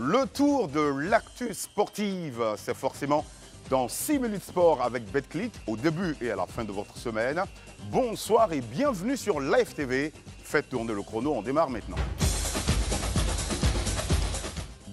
Le tour de l'actu sportive, c'est forcément dans 6 minutes sport avec BetClick, au début et à la fin de votre semaine. Bonsoir et bienvenue sur Live TV. Faites tourner le chrono, on démarre maintenant.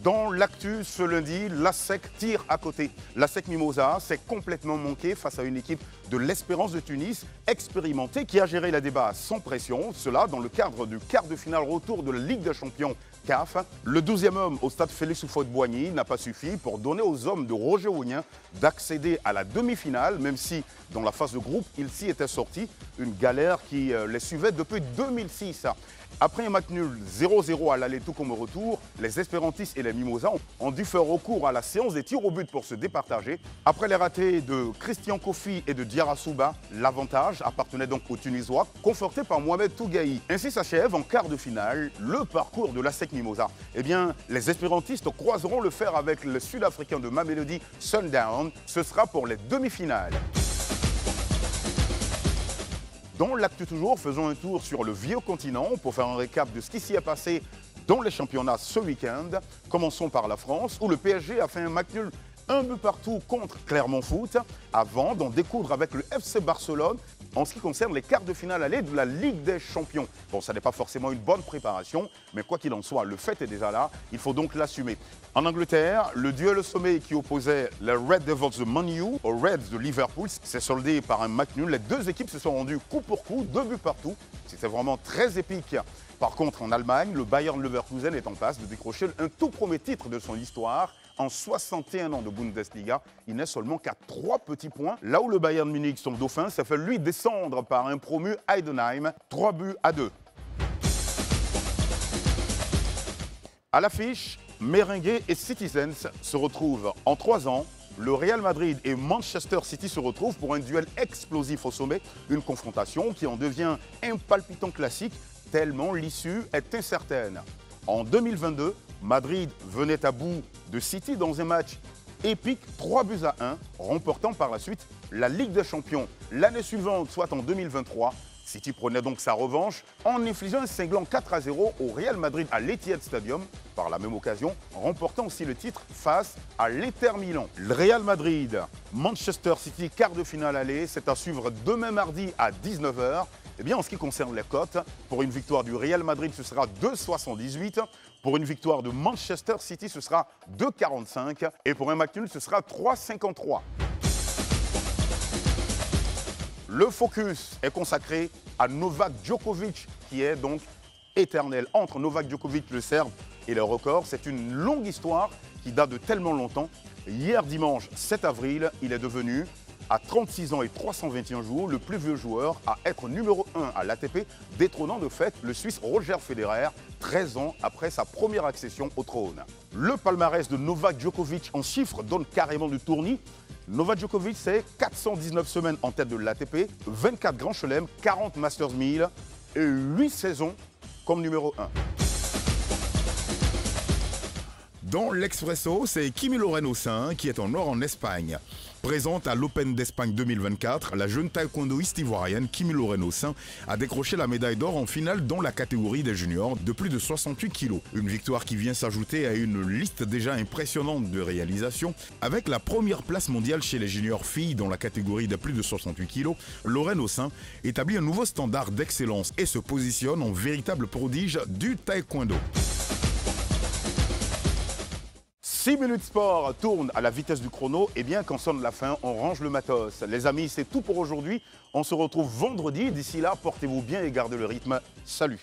Dans l'actu ce lundi, l'ASEC tire à côté. L'ASEC Mimosa s'est complètement manqué face à une équipe de l'Espérance de Tunis, expérimentée, qui a géré la débat sans pression. Cela dans le cadre du quart de finale retour de la Ligue des Champions CAF. Le 12e homme au stade Félix Houphouët-Boigny n'a pas suffi pour donner aux hommes de Roger Ounien d'accéder à la demi-finale, même si dans la phase de groupe, ils s'y étaient sortis. Une galère qui les suivait depuis 2006. Après un match nul 0-0 à l'aller tout comme au retour, les espérantistes et les mimosas ont dû faire recours à la séance des tirs au but pour se départager. Après les ratés de Christian Kofi et de Diarra Souba, l'avantage appartenait donc aux Tunisois, conforté par Mohamed Tougaï. Ainsi s'achève en quart de finale le parcours de l'ASEC Mimosa. Eh bien, les espérantistes croiseront le fer avec le Sud-Africain de Mamelodi Sundown. Ce sera pour les demi-finales. Dans l'actu toujours, faisons un tour sur le vieux continent pour faire un récap de ce qui s'y est passé dans les championnats ce week-end. Commençons par la France, où le PSG a fait un match nul, un but partout contre Clermont Foot, avant d'en découdre avec le FC Barcelone en ce qui concerne les quarts de finale aller de la Ligue des Champions. Bon, ça n'est pas forcément une bonne préparation, mais quoi qu'il en soit, le fait est déjà là, il faut donc l'assumer. En Angleterre, le duel au sommet qui opposait les Red Devils de Man U aux Reds de Liverpool s'est soldé par un match nul. Les deux équipes se sont rendues coup pour coup, 2 buts partout. C'était vraiment très épique. Par contre, en Allemagne, le Bayern Leverkusen est en passe de décrocher un tout premier titre de son histoire. En 61 ans de Bundesliga, il n'est seulement qu'à 3 petits points. Là où le Bayern Munich, son dauphin, s'est fait lui descendre par un promu Heidenheim, 3-2. À l'affiche, Merengue et Citizens se retrouvent en 3 ans. Le Real Madrid et Manchester City se retrouvent pour un duel explosif au sommet. Une confrontation qui en devient un palpitant classique tellement l'issue est incertaine. En 2022, Madrid venait à bout de City dans un match épique, 3-1, remportant par la suite la Ligue des Champions. L'année suivante, soit en 2023, City prenait donc sa revanche en infligeant un cinglant 4-0 au Real Madrid à l'Etihad Stadium, par la même occasion, remportant aussi le titre face à l'Inter Milan. Le Real Madrid, Manchester City, quart de finale aller, c'est à suivre demain mardi à 19 h. Eh bien, en ce qui concerne les cotes, pour une victoire du Real Madrid, ce sera 2,78. Pour une victoire de Manchester City, ce sera 2,45. Et pour un match nul, ce sera 3,53. Le focus est consacré à Novak Djokovic, qui est donc éternel. Entre Novak Djokovic, le Serbe, et le record, c'est une longue histoire qui date de tellement longtemps. Hier dimanche 7 avril, il est devenu, à 36 ans et 321 jours, le plus vieux joueur à être numéro 1 à l'ATP, détrônant de fait le Suisse Roger Federer, 13 ans après sa première accession au trône. Le palmarès de Novak Djokovic en chiffres donne carrément du tournis. Novak Djokovic, c'est 419 semaines en tête de l'ATP, 24 grands chelems, 40 Masters 1000 et 8 saisons comme numéro 1. Dans l'Expresso, c'est Kimi Loreno-Sain qui est en or en Espagne. Présente à l'Open d'Espagne 2024, la jeune taekwondoïste ivoirienne Kimi Loreno-Sain a décroché la médaille d'or en finale dans la catégorie des juniors de plus de 68 kg. Une victoire qui vient s'ajouter à une liste déjà impressionnante de réalisations. Avec la première place mondiale chez les juniors filles dans la catégorie de plus de 68 kg, Loreno-Sain établit un nouveau standard d'excellence et se positionne en véritable prodige du taekwondo. 6 minutes sport tourne à la vitesse du chrono. Et bien, quand sonne la fin, on range le matos. Les amis, c'est tout pour aujourd'hui. On se retrouve vendredi. D'ici là, portez-vous bien et gardez le rythme. Salut!